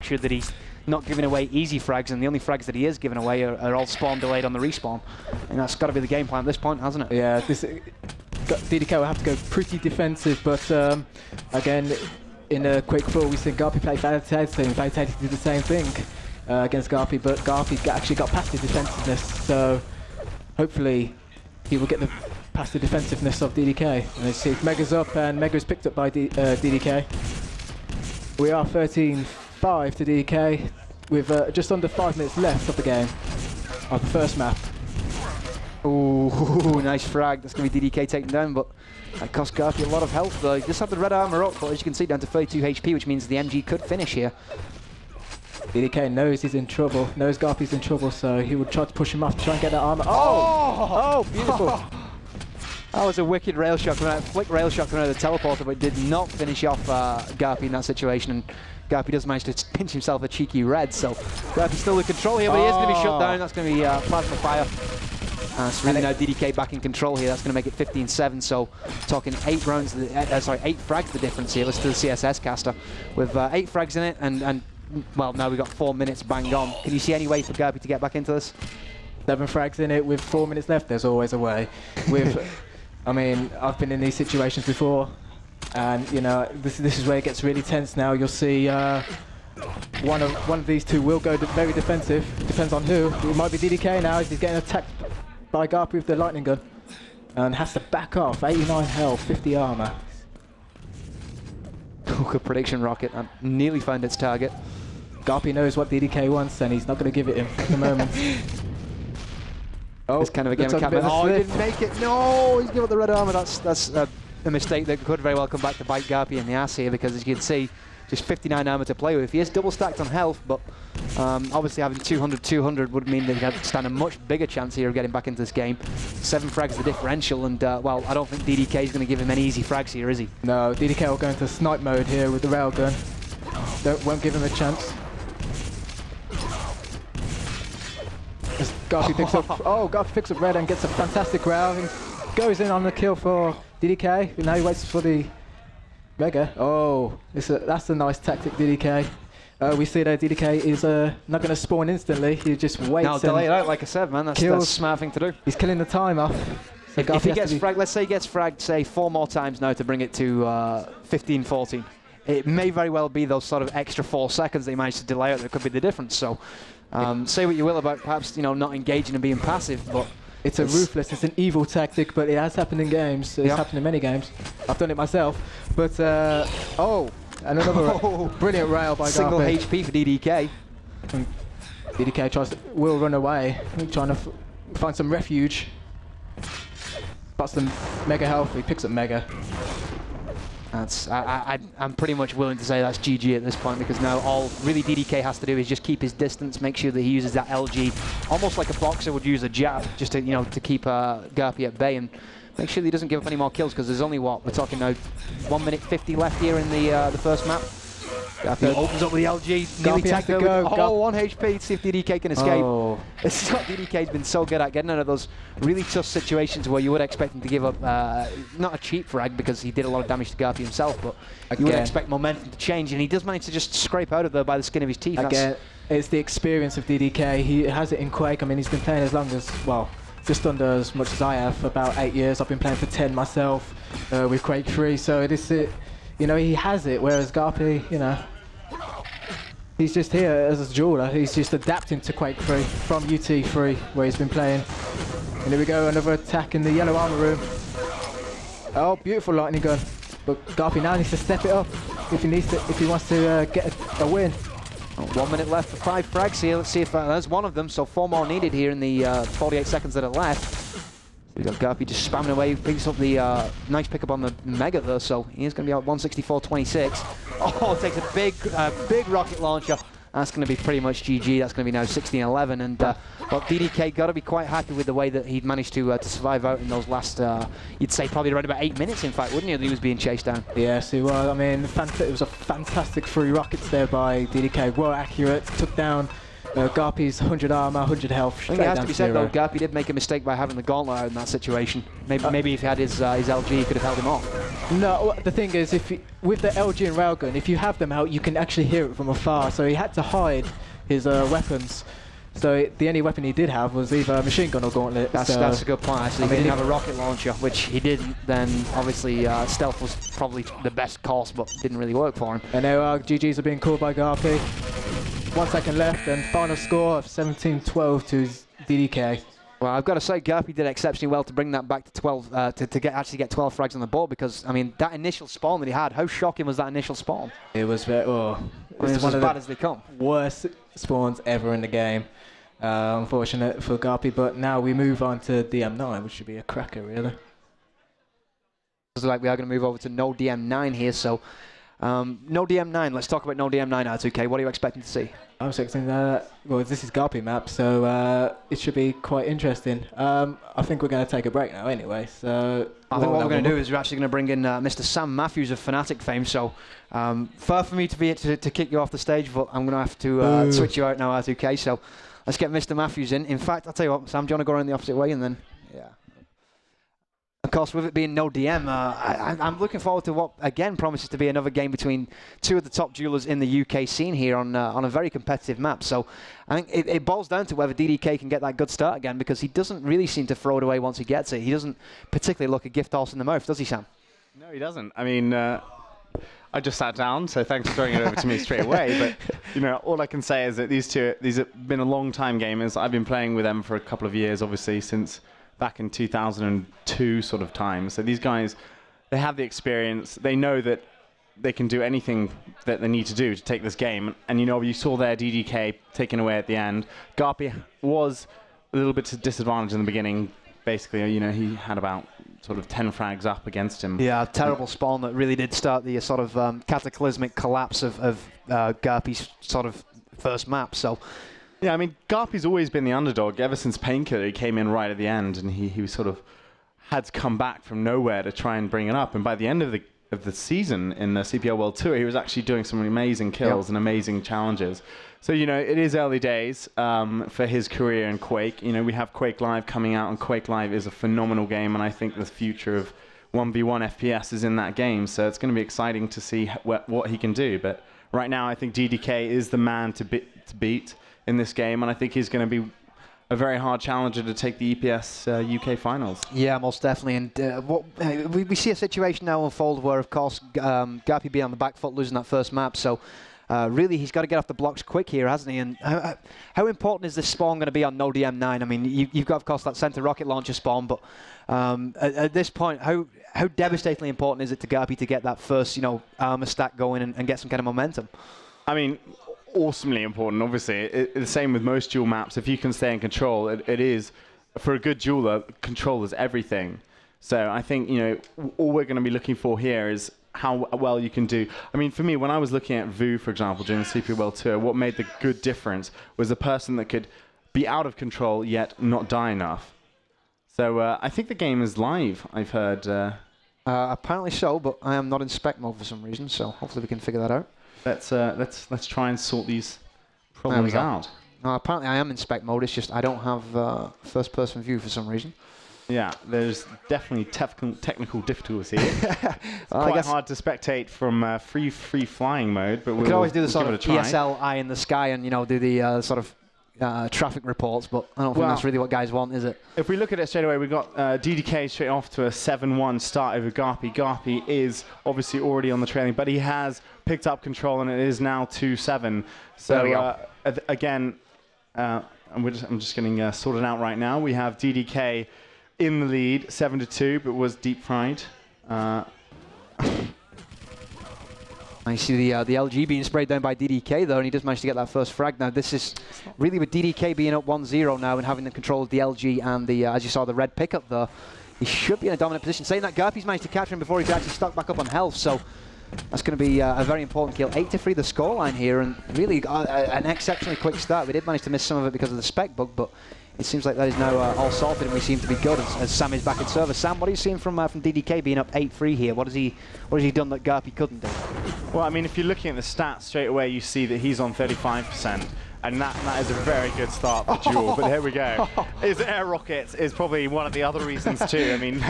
sure that he's not giving away easy frags, and the only frags that he is giving away are all spawn delayed on the respawn. And that's got to be the game plan at this point, hasn't it? Yeah, DDK will have to go pretty defensive, but again, in Quake 4 we seen GaRpY play Fnatic, and Fnatic did the same thing against GaRpY, but GaRpY actually got past the defensiveness, so hopefully he will get past the defensiveness of DDK. And let's see if Mega's up, and Mega is picked up by DDK. We are 13-5 to DDK with just under 5 minutes left of the game, of the first map. Ooh, nice frag. That's going to be DDK taken down, but that cost GaRpY a lot of health though. He just had the red armor up, but as you can see, down to 32 HP, which means the MG could finish here. DDK knows he's in trouble, knows GaRpY's in trouble, so he would try to push him off to try and get that armor. Oh, beautiful. That was a wicked rail shot coming out, flick rail shot coming out of the teleporter, but did not finish off GaRpY in that situation. And GaRpY does manage to pinch himself a cheeky red, so GaRpY's still in control here, but he is going to be shut down. That's going to be plasma fire. So really now DDK back in control here. That's going to make it 15-7. So talking 8 rounds, 8 frags the difference here. Let's do the CSS caster with 8 frags in it, and well, now we've got 4 minutes bang on. Can you see any way for GaRpY to get back into this? 7 frags in it with 4 minutes left. There's always a way. With, I mean, I've been in these situations before, and you know, this is where it gets really tense. Now you'll see one of these two will go very defensive. Depends on who. It might be DDK now. He's getting attacked by GaRpY with the lightning gun, and has to back off. 89 health, 50 armor. Good prediction, Rocket. I nearly found its target. GaRpY knows what DDK wants, and he's not going to give it him at the moment. Oh, it's kind of a game of cat. Oh, he didn't make it. No, he's given up the red armor. That's a mistake that could very well come back to bite GaRpY in the ass here, because as you can see, just 59 armor to play with. He is double stacked on health, but obviously having 200 would mean that he had stand a much bigger chance here of getting back into this game. 7 frags the differential, and well, I don't think DDK is going to give him any easy frags here, is he? No, DDK will go into snipe mode here with the railgun. Won't give him a chance. GaRpY picks up. Oh, GaRpY picks up red and gets a fantastic round. And goes in on the kill for DDK. Now he waits for the Mega. Oh, that's a nice tactic, DDK. We see that DDK is not going to spawn instantly. He just waits. No, delay it out, like I said, man. That's a smart thing to do. He's killing the time off. So if he gets fragged, let's say he gets fragged, say 4 more times now to bring it to 15-14. It may very well be those sort of extra 4 seconds that he managed to delay out that could be the difference. So say what you will about perhaps not engaging and being passive, but it's ruthless, it's an evil tactic, but it has happened in games. It's happened in many games. I've done it myself. But oh, and another brilliant rail by GaRpY. Single HP for DDK. And DDK will run away, trying to find some refuge. Spots the Mega health. He picks up Mega. I'm pretty much willing to say that's GG at this point, because now all really DDK has to do is just keep his distance, make sure that he uses that LG, almost like a boxer would use a jab, just to to keep GaRpY at bay, and make sure that he doesn't give up any more kills, because there's only what we're talking now, 1 minute 50 left here in the first map. GaRpY opens up with the LG, nearly tagged over. Oh, 1 HP, see if DDK can escape. Oh. This is what DDK's been so good at, getting out of those really tough situations where you would expect him to give up, not a cheap frag, because he did a lot of damage to GaRpY himself, but you would expect momentum to change, and he does manage to just scrape out of there by the skin of his teeth. Again, it's the experience of DDK. He has it in Quake. I mean, he's been playing as long as, well, just under as much as I have, about 8 years. I've been playing for 10 myself with Quake 3, so it is he has it, whereas GaRpY, he's just here as a jeweler. He's just adapting to Quake 3 from UT3, where he's been playing. And here we go, another attack in the yellow armor room. Oh, beautiful lightning gun. But GaRpY now needs to step it up if he wants to get a win. 1 minute left for 5 frags here. Let's see if there's one of them. So 4 more needed here in the 48 seconds that are left. We've got GaRpY just spamming away, picks up the nice pickup on the Mega though, so he's going to be out 164.26. Oh, takes a big rocket launcher. That's going to be pretty much GG. That's going to be now 16-11, and well, DDK got to be quite happy with the way that he'd managed to survive out in those last, you'd say probably around about 8 minutes, in fact, wouldn't you, that he was being chased down? Yes, he was. I mean, it was a fantastic 3 rockets there by DDK. Well accurate, took down GaRpY's 100 armor, 100 health. I think it has to be said though, GaRpY did make a mistake by having the gauntlet out in that situation. Maybe if he had his LG, he could have held him off. No, the thing is, with the LG and railgun, if you have them out, you can actually hear it from afar. So he had to hide his weapons. So the only weapon he did have was either a machine gun or gauntlet. That's a good point, actually. If he didn't have a rocket launcher, which he didn't, then obviously stealth was probably the best course, but didn't really work for him. And now GGs are being called by GaRpY. 1 second left, and final score of 17-12 to DDK. Well, I've got to say, GaRpY did exceptionally well to bring that back to 12, to actually get 12 frags on the board, because, I mean, that initial spawn that he had, how shocking was that initial spawn? It was very, it was as bad as they come. Worst spawns ever in the game. Unfortunate for GaRpY, but now we move on to DM9, which should be a cracker, really. Looks like we are going to move over to no DM9 here, so no DM9. Let's talk about no DM9 R2K. What are you expecting to see? I'm expecting that. Well, this is GaRpY map, so it should be quite interesting. I think we're going to take a break now, anyway. So I think what we're going to do is we're actually going to bring in Mr. Sam Matthews of Fnatic fame. So far for me to kick you off the stage, but I'm going to have to switch you out now, R2K. So let's get Mr. Matthews in. In fact, I'll tell you what, Sam, do you want to go around the opposite way and then, yeah. Of course, with it being no DM, I'm looking forward to what, again, promises to be another game between two of the top duelers in the UK scene here on a very competitive map. So I think it boils down to whether DDK can get that good start again, because he doesn't really seem to throw it away once he gets it. He doesn't particularly look a gift horse in the mouth, does he, Sam? No, he doesn't. I mean, I just sat down, so thanks for throwing it over to me straight away. But, you know, all I can say is that these have been a long-time gamers. I've been playing with them for a couple of years, obviously, since back in 2002 sort of time. So these guys, they have the experience. They know that they can do anything that they need to do to take this game. And, you know, you saw their DDK taken away at the end. GaRpY was a little bit disadvantaged in the beginning. Basically, you know, he had about sort of 10 frags up against him. Yeah, terrible spawn that really did start the sort of cataclysmic collapse of GaRpY's sort of first map. So. Yeah, I mean, GaRpY's always been the underdog ever since Painkiller. He came in right at the end, and he sort of had to come back from nowhere to try and bring it up. And by the end of the season in the CPL World Tour, he was actually doing some amazing kills and amazing challenges. So, you know, it is early days for his career in Quake. You know, we have Quake Live coming out, and Quake Live is a phenomenal game, and I think the future of 1v1 FPS is in that game. So it's going to be exciting to see what he can do. But right now, I think DDK is the man to beat in this game, and I think he's going to be a very hard challenger to take the EPS UK finals. Yeah, most definitely. And we see a situation now unfold where, of course, GaRpY being on the back foot, losing that first map. So really, he's got to get off the blocks quick here, hasn't he? And how important is this spawn going to be on no DM9? I mean, you've got, of course, that center rocket launcher spawn, but at this point, how devastatingly important is it to GaRpY to get that first, you know, armor stack going and get some kind of momentum? I mean, awesomely important, obviously. The same with most duel maps. If you can stay in control, it is, for a good dueler, control is everything. So I think, you know, all we're going to be looking for here is how well you can do. I mean, for me, when I was looking at VU, for example, during the CPL World Tour, what made the good difference was a person that could be out of control yet not die enough. So I think the game is live, I've heard. Apparently so, but I am not in spec mode for some reason, so hopefully we can figure that out. Let's try and sort these problems out. No, apparently I am in spec mode. It's just I don't have first-person view for some reason. Yeah, there's definitely technical difficulty. It's quite hard to spectate from free flying mode, but we can always do the sort of ESL eye in the sky and, you know, do the sort of traffic reports, but I don't think that's really what guys want, is it? If we look at it straight away, we've got DDK straight off to a 7-1 start over GaRpY. GaRpY is obviously already on the trailing, but he has picked up control, and it is now 2-7. So again, I'm just getting sorted out right now. We have DDK in the lead, 7-2, but was deep fried. I see the LG being sprayed down by DDK though, and he does manage to get that first frag. Now this is really with DDK being up 1-0 now and having the control of the LG and the, as you saw, the red pickup there. He should be in a dominant position. Saying that, GaRpY's managed to capture him before he could actually stock back up on health, so that's going to be a very important kill. 8-3 the scoreline here, and really an exceptionally quick start. We did manage to miss some of it because of the spec bug, but it seems like that is now all sorted, and we seem to be good as Sam is back in service. Sam, what are you seeing from DDK being up 8-3 here? What has he done that GaRpY couldn't do? Well, I mean, if you're looking at the stats straight away, you see that he's on 35%. And that is a very good start for Jewel, but here we go. His air rockets is probably one of the other reasons too. I mean,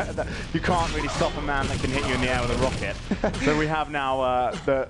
you can't really stop a man that can hit you in the air with a rocket. So we have now the